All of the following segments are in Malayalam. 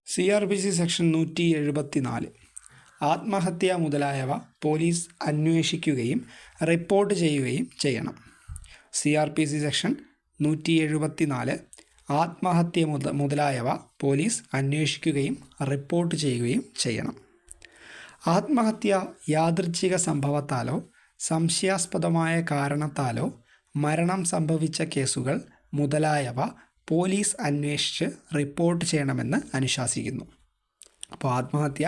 CRPC സെക്ഷൻ 174 ആത്മഹത്യ മുതലായവ പോലീസ് അന്വേഷിക്കുകയും റിപ്പോർട്ട് ചെയ്യുകയും ചെയ്യണം. CRPC സെക്ഷൻ 174 ആത്മഹത്യ മുതലായവ പോലീസ് അന്വേഷിക്കുകയും റിപ്പോർട്ട് ചെയ്യുകയും ചെയ്യണം. ആത്മഹത്യ യാദൃച്ഛിക സംഭവത്താലോ സംശയാസ്പദമായ കാരണത്താലോ മരണം സംഭവിച്ച കേസുകൾ മുതലായവ പോലീസ് അന്വേഷിച്ച് റിപ്പോർട്ട് ചെയ്യണമെന്ന് അനുശാസിക്കുന്നു. അപ്പോൾ ആത്മഹത്യ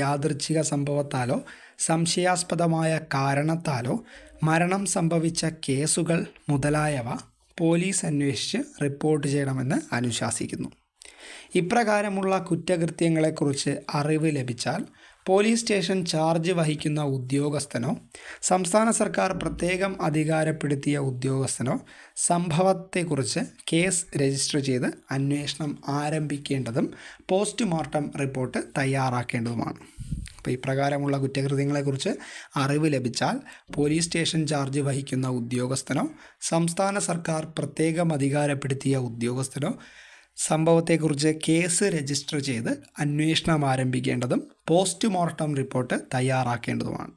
യാദൃച്ഛിക സംഭവത്താലോ സംശയാസ്പദമായ കാരണത്താലോ മരണം സംഭവിച്ച കേസുകൾ മുതലായവ പോലീസ് അന്വേഷിച്ച് റിപ്പോർട്ട് ചെയ്യണമെന്ന് അനുശാസിക്കുന്നു. ഇപ്രകാരമുള്ള കുറ്റകൃത്യങ്ങളെക്കുറിച്ച് അറിവ് ലഭിച്ചാൽ പോലീസ് സ്റ്റേഷൻ ചാർജ് വഹിക്കുന്ന ഉദ്യോഗസ്ഥനോ സംസ്ഥാന സർക്കാർ പ്രത്യേകം അധികാരപ്പെടുത്തിയ ഉദ്യോഗസ്ഥനോ സംഭവത്തെക്കുറിച്ച് കേസ് രജിസ്റ്റർ ചെയ്ത് അന്വേഷണം ആരംഭിക്കേണ്ടതും പോസ്റ്റ്മോർട്ടം റിപ്പോർട്ട് തയ്യാറാക്കേണ്ടതുമാണ്. അപ്പോൾ ഇപ്രകാരമുള്ള കുറ്റകൃത്യങ്ങളെക്കുറിച്ച് അറിവ് ലഭിച്ചാൽ പോലീസ് സ്റ്റേഷൻ ചാർജ് വഹിക്കുന്ന ഉദ്യോഗസ്ഥനോ സംസ്ഥാന സർക്കാർ പ്രത്യേകം അധികാരപ്പെടുത്തിയ ഉദ്യോഗസ്ഥനോ സംഭവത്തെക്കുറിച്ച് കേസ് രജിസ്റ്റർ ചെയ്ത് അന്വേഷണം ആരംഭിക്കേണ്ടതും പോസ്റ്റ്മോർട്ടം റിപ്പോർട്ട് തയ്യാറാക്കേണ്ടതുമാണ്.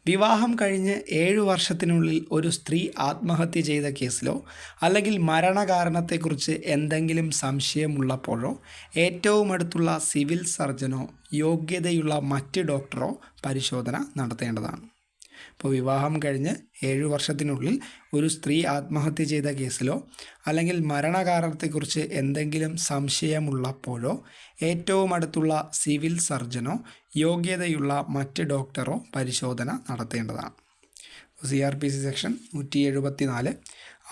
വിവാഹം കഴിഞ്ഞ് 7 വർഷത്തിനുള്ളിൽ ഒരു സ്ത്രീ ആത്മഹത്യ ചെയ്ത കേസിലോ അല്ലെങ്കിൽ മരണകാരണത്തെക്കുറിച്ച് എന്തെങ്കിലും സംശയമുള്ളപ്പോഴോ ഏറ്റവും അടുത്തുള്ള സിവിൽ സർജനോ യോഗ്യതയുള്ള മറ്റ് ഡോക്ടറോ പരിശോധന നടത്തേണ്ടതാണ്. ഇപ്പോൾ വിവാഹം കഴിഞ്ഞ് 7 വർഷത്തിനുള്ളിൽ ഒരു സ്ത്രീ ആത്മഹത്യ ചെയ്ത കേസിലോ അല്ലെങ്കിൽ മരണകാരണത്തെക്കുറിച്ച് എന്തെങ്കിലും സംശയമുള്ളപ്പോഴോ ഏറ്റവും അടുത്തുള്ള സിവിൽ സർജനോ യോഗ്യതയുള്ള മറ്റ് ഡോക്ടറോ പരിശോധന നടത്തേണ്ടതാണ്. CRPC സെക്ഷൻ 174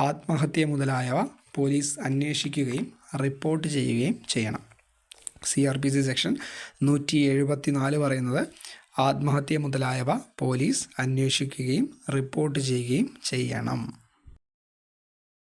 ആത്മഹത്യ മുതലായവ പോലീസ് അന്വേഷിക്കുകയും റിപ്പോർട്ട് ചെയ്യുകയും ചെയ്യണം. CRPC സെക്ഷൻ 174 പറയുന്നത് ആത്മഹത്യ മുതലായവ പോലീസ് അന്വേഷിക്കുകയും റിപ്പോർട്ട് ചെയ്യുകയും ചെയ്യണം.